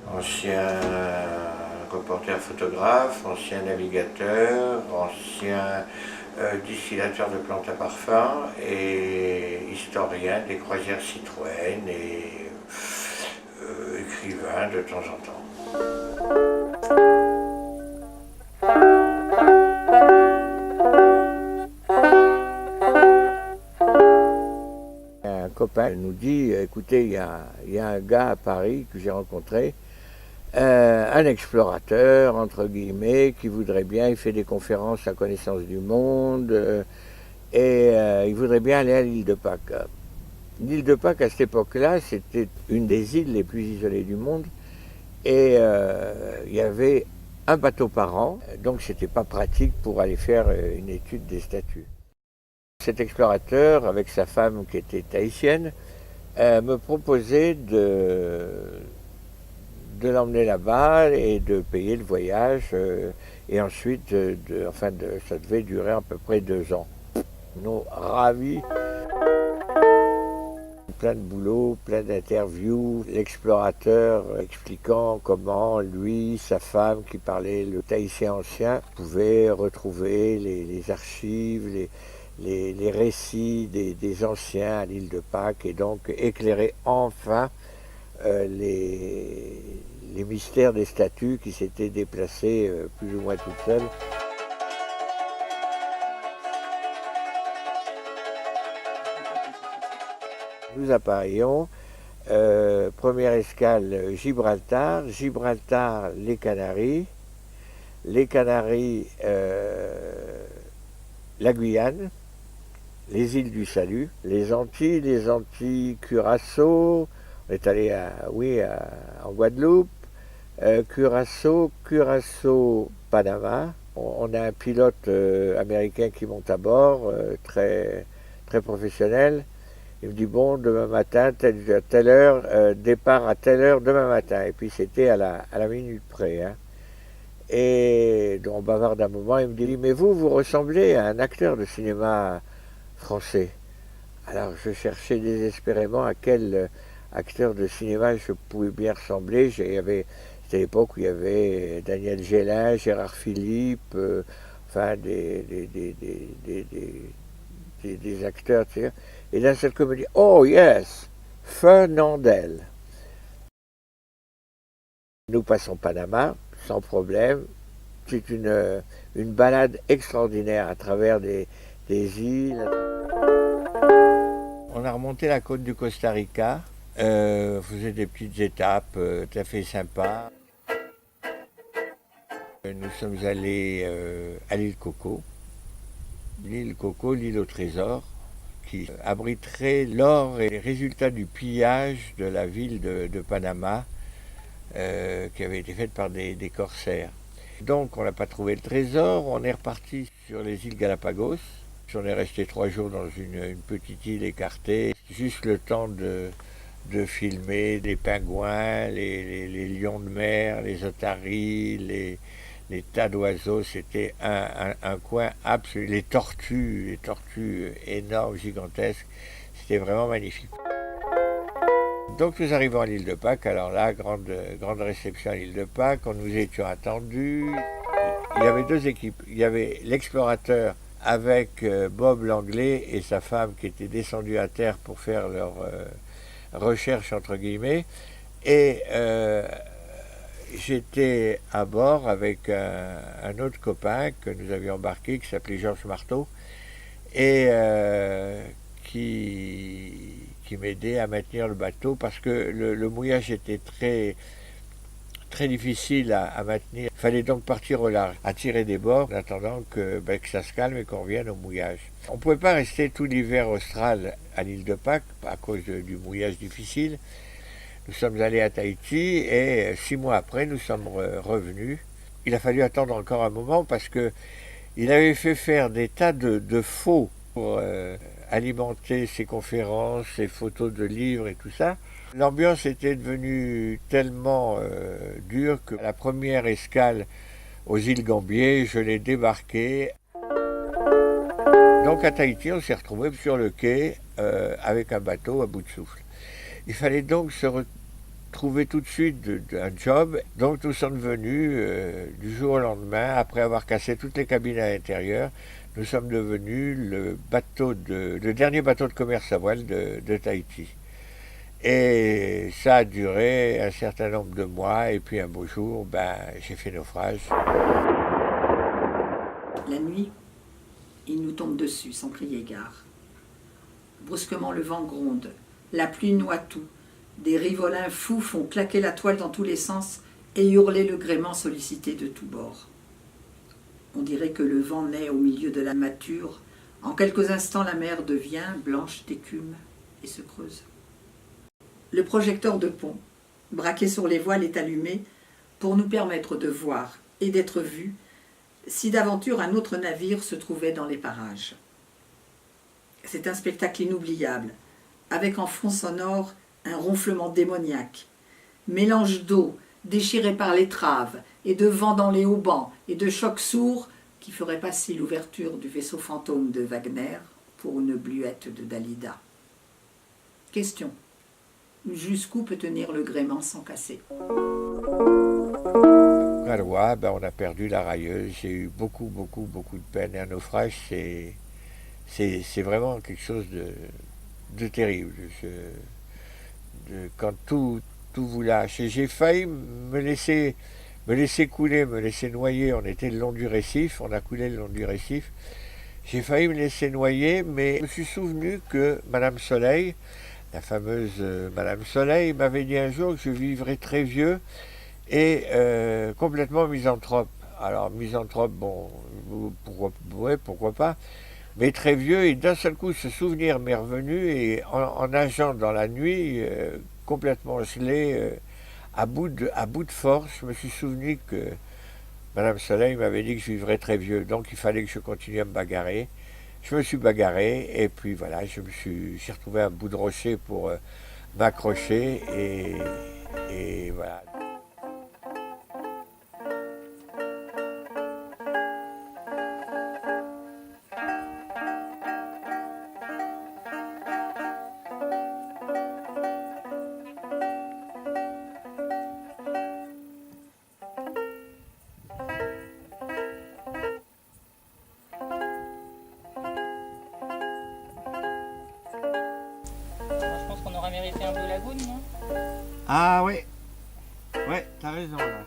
Ancien reporter photographe, ancien navigateur, ancien distillateur de plantes à parfum et historien des croisières Citroën et écrivain de temps en temps. Un copain nous dit, écoutez, il y a un gars à Paris que j'ai rencontré, un explorateur, entre guillemets, qui voudrait bien, il fait des conférences à connaissance du monde, il voudrait bien aller à l'île de Pâques. L'île de Pâques, à cette époque-là, c'était une des îles les plus isolées du monde, et il y avait un bateau par an, donc c'était pas pratique pour aller faire une étude des statues. Cet explorateur, avec sa femme qui était tahitienne, me proposait de l'emmener là-bas et de payer le voyage. Et ensuite, ça devait durer à peu près 2 ans. Nous, ravis. Plein de boulot, plein d'interviews, l'explorateur expliquant comment lui, sa femme qui parlait le tahitien ancien, pouvaient retrouver les archives, les récits des anciens à l'île de Pâques et donc éclairer enfin les mystères des statues qui s'étaient déplacées plus ou moins toutes seules. Nous appareillons, première escale Gibraltar, Gibraltar les Canaries la Guyane, les îles du Salut, les Antilles Curaçao, on est allé en Guadeloupe, Curaçao, Panama. On a un pilote américain qui monte à bord, très, très professionnel. Il me dit, bon, demain matin, telle heure, départ à telle heure demain matin. Et puis c'était à la minute près. Hein. Et donc on bavarde un moment, il me dit, mais vous ressemblez à un acteur de cinéma français. Alors je cherchais désespérément à quel acteur de cinéma je pouvais bien ressembler. C'était l'époque où il y avait Daniel Gélin, Gérard Philippe, des acteurs, tu sais. Et d'un seul coup, il me dit, oh yes, Fernandel. Nous passons Panama, sans problème. C'est une balade extraordinaire à travers des îles. On a remonté la côte du Costa Rica, on faisait des petites étapes tout à fait sympas. Nous sommes allés à l'île Coco, l'île au trésor, qui abriterait l'or et les résultats du pillage de la ville de Panama, qui avait été faite par des corsaires. Donc on n'a pas trouvé le trésor, on est reparti sur les îles Galapagos. On est resté 3 jours dans une petite île écartée, juste le temps de filmer les pingouins, les lions de mer, les otaries, les tas d'oiseaux. C'était un coin absolu. Les tortues énormes, gigantesques. C'était vraiment magnifique. Donc nous arrivons à l'île de Pâques. Alors là, grande réception à l'île de Pâques. Nous étions attendus. Il y avait 2 équipes. Il y avait l'explorateur avec Bob Langlais et sa femme qui étaient descendus à terre pour faire leur recherche entre guillemets. Et j'étais à bord avec un autre copain que nous avions embarqué qui s'appelait Georges Marteau et qui m'aidait à maintenir le bateau parce que le mouillage était très, très difficile à maintenir. Il fallait donc partir au large, à tirer des bords, en attendant que ça se calme et qu'on revienne au mouillage. On ne pouvait pas rester tout l'hiver austral à l'île de Pâques à cause du mouillage difficile. Nous sommes allés à Tahiti et 6 mois après, nous sommes revenus. Il a fallu attendre encore un moment parce que il avait fait faire des tas de faux pour alimenter ses conférences, ses photos de livres et tout ça. L'ambiance était devenue tellement dure que la première escale aux îles Gambier, je l'ai débarqué. Donc à Tahiti, on s'est retrouvé sur le quai avec un bateau à bout de souffle. Il fallait donc se retrouver tout de suite un job. Donc nous sommes venus du jour au lendemain, après avoir cassé toutes les cabines à l'intérieur, nous sommes devenus le dernier bateau de commerce à voile de Tahiti. Et ça a duré un certain nombre de mois, et puis un beau jour, j'ai fait naufrage. La nuit, il nous tombe dessus sans crier gare. Brusquement le vent gronde, la pluie noie tout. Des rivolins fous font claquer la toile dans tous les sens et hurler le gréement sollicité de tous bords. On dirait que le vent naît au milieu de la mâture. En quelques instants, la mer devient blanche d'écume et se creuse. Le projecteur de pont, braqué sur les voiles, est allumé pour nous permettre de voir et d'être vus si d'aventure un autre navire se trouvait dans les parages. C'est un spectacle inoubliable, avec en fond sonore un ronflement démoniaque, mélange d'eau déchirée par l'étrave et de vent dans les haubans et de chocs sourds qui feraient passer l'ouverture du vaisseau fantôme de Wagner pour une bluette de Dalida. Question. Jusqu'où peut tenir le gréement sans casser? Galois, on a perdu la railleuse. J'ai eu beaucoup de peine. Et un naufrage, c'est vraiment quelque chose de terrible. Quand tout vous lâche. Et j'ai failli me laisser couler, me laisser noyer. On était le long du récif, on a coulé le long du récif. J'ai failli me laisser noyer, mais je me suis souvenu que Madame Soleil, la fameuse Madame Soleil, m'avait dit un jour que je vivrais très vieux et complètement misanthrope. Alors misanthrope, bon, pourquoi pas, mais très vieux, et d'un seul coup ce souvenir m'est revenu, et en nageant dans la nuit, complètement gelé, à bout de force, je me suis souvenu que Madame Soleil m'avait dit que je vivrais très vieux, donc il fallait que je continue à me bagarrer. Je me suis bagarré, et puis voilà, j'ai retrouvé un bout de rocher pour m'accrocher, et voilà. On aurait mérité un Blue Lagoon, non? Ah oui, ouais, t'as raison là.